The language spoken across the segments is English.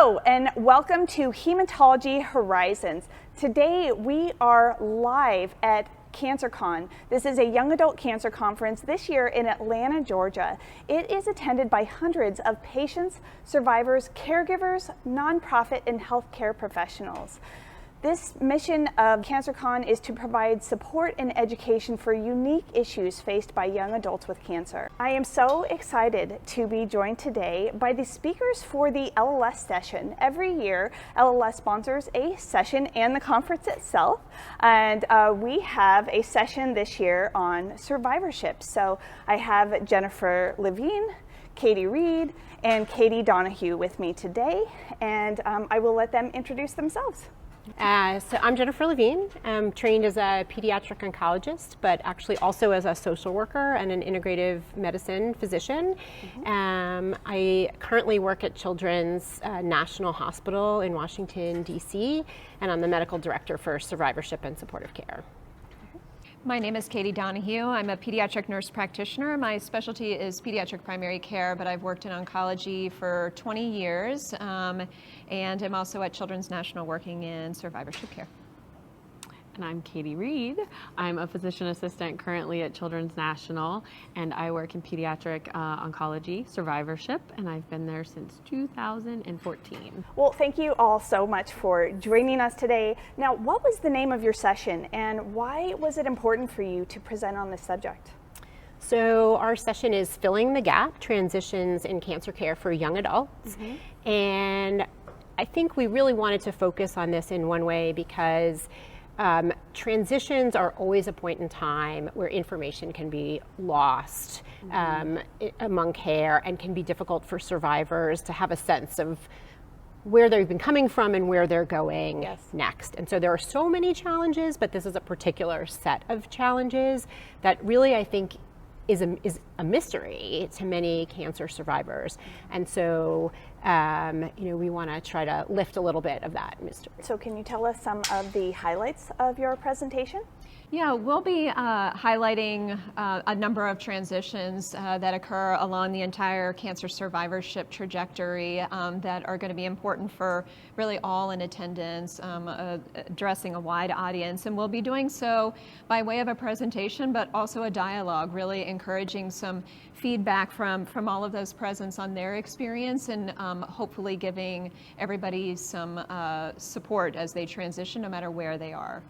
Hello and welcome to Hematology Horizons. Today we are live at CancerCon. This is a young adult cancer conference this year in Atlanta, Georgia. It is attended by hundreds of patients, survivors, caregivers, nonprofit, and healthcare professionals. This mission of CancerCon is to provide support and education for unique issues faced by young adults with cancer. I am so excited to be joined today by the speakers for the LLS session. Every year, LLS sponsors a session and the conference itself, and we have a session this year on survivorship. So I have Jennifer Levine, Katie Reed, and Katie Donahue with me today, and I will let them introduce themselves. So I'm Jennifer Levine. I'm trained as a pediatric oncologist, but actually also as a social worker and an integrative medicine physician. I currently work at Children's National Hospital in Washington, D.C., and I'm the medical director for survivorship and supportive care. My name is Katie Donahue. I'm a pediatric nurse practitioner. My specialty is pediatric primary care, but I've worked in oncology for 20 years, and I'm also at Children's National working in survivorship care. And I'm Katie Reed. I'm a physician assistant currently at Children's National, and I work in pediatric oncology, survivorship, and I've been there since 2014. Well, thank you all so much for joining us today. Now, what was the name of your session, and why was it important for you to present on this subject? So our session is Filling the Gap, Transitions in Cancer Care for Young Adults. And I think we really wanted to focus on this in one way because transitions are always a point in time where information can be lost among care, and can be difficult for survivors to have a sense of where they've been coming from and where they're going next. And so there are so many challenges, but this is a particular set of challenges that really, I think, is a mystery to many cancer survivors. And so we want to try to lift a little bit of that mystery. So can you tell us some of the highlights of your presentation? Yeah, we'll be highlighting a number of transitions that occur along the entire cancer survivorship trajectory that are going to be important for really all in attendance, addressing a wide audience. And we'll be doing so by way of a presentation, but also a dialogue, really encouraging some feedback from all of those presents on their experience, and hopefully giving everybody some support as they transition, no matter where they are.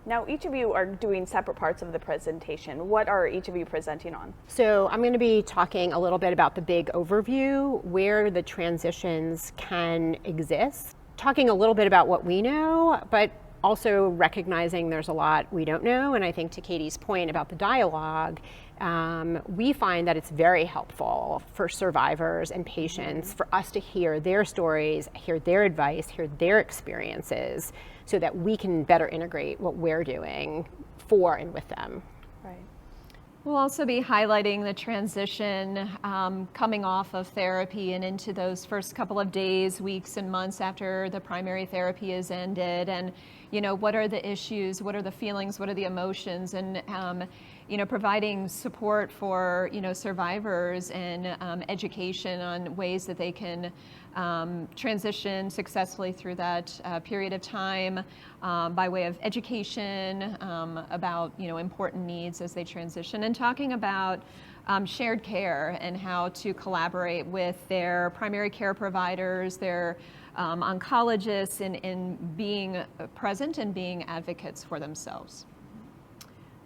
Now, each of you are doing separate parts of the presentation. What are each of you presenting on? So I'm going to be talking a little bit about the big overview, where the transitions can exist, talking a little bit about what we know, but also recognizing there's a lot we don't know. And I think to Katie's point about the dialogue, we find that it's very helpful for survivors and patients for us to hear their stories, hear their advice, hear their experiences, so that we can better integrate what we're doing for and with them. Right. We'll also be highlighting the transition coming off of therapy and into those first couple of days, weeks, and months after the primary therapy is ended. And, what are the issues, what are the feelings, what are the emotions, and, providing support for, survivors and education on ways that they can transition successfully through that period of time by way of education about important needs as they transition, and talking about shared care and how to collaborate with their primary care providers, their oncologists, in being present and being advocates for themselves.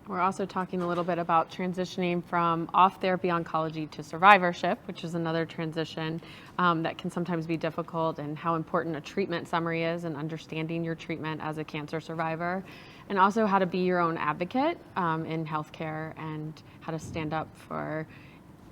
We're also talking a little bit about transitioning from off-therapy oncology to survivorship, which is another transition that can sometimes be difficult, and how important a treatment summary is, and understanding your treatment as a cancer survivor, and also how to be your own advocate in healthcare, and how to stand up for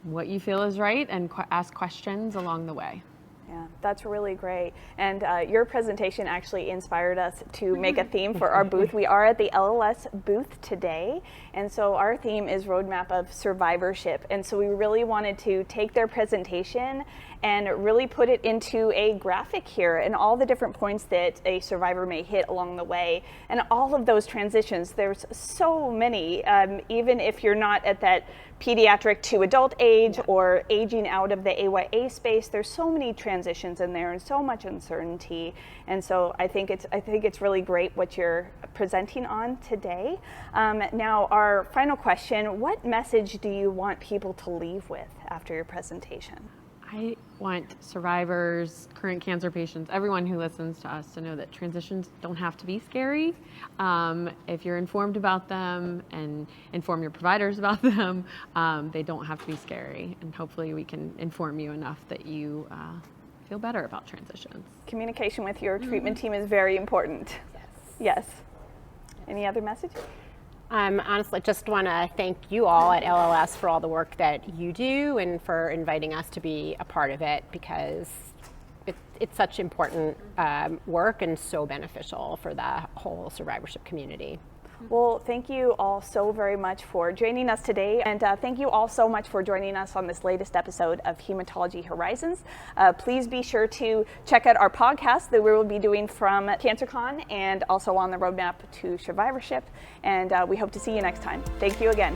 what you feel is right and ask questions along the way. Yeah, that's really great. And your presentation actually inspired us to make a theme for our booth. We are at the LLS booth today, and so our theme is Roadmap of Survivorship. And so we really wanted to take their presentation and really put it into a graphic here, and all the different points that a survivor may hit along the way, and all of those transitions. There's so many, even if you're not at that pediatric to adult age or aging out of the AYA space. There's so many transitions in there and so much uncertainty. And so I think it's really great what you're presenting on today. Now, our final question, what message do you want people to leave with after your presentation? I want survivors, current cancer patients, everyone who listens to us to know that transitions don't have to be scary. If you're informed about them and inform your providers about them, they don't have to be scary. And hopefully we can inform you enough that you feel better about transitions. Communication with your treatment team is very important. Yes. Any other message? Honestly, just want to thank you all at LLS for all the work that you do and for inviting us to be a part of it, because it's such important work and so beneficial for the whole survivorship community. Well, thank you all so very much for joining us today, and thank you all so much for joining us on this latest episode of Hematology Horizons. Please be sure to check out our podcast that we will be doing from CancerCon and also on the roadmap to survivorship, and we hope to see you next time. Thank you again.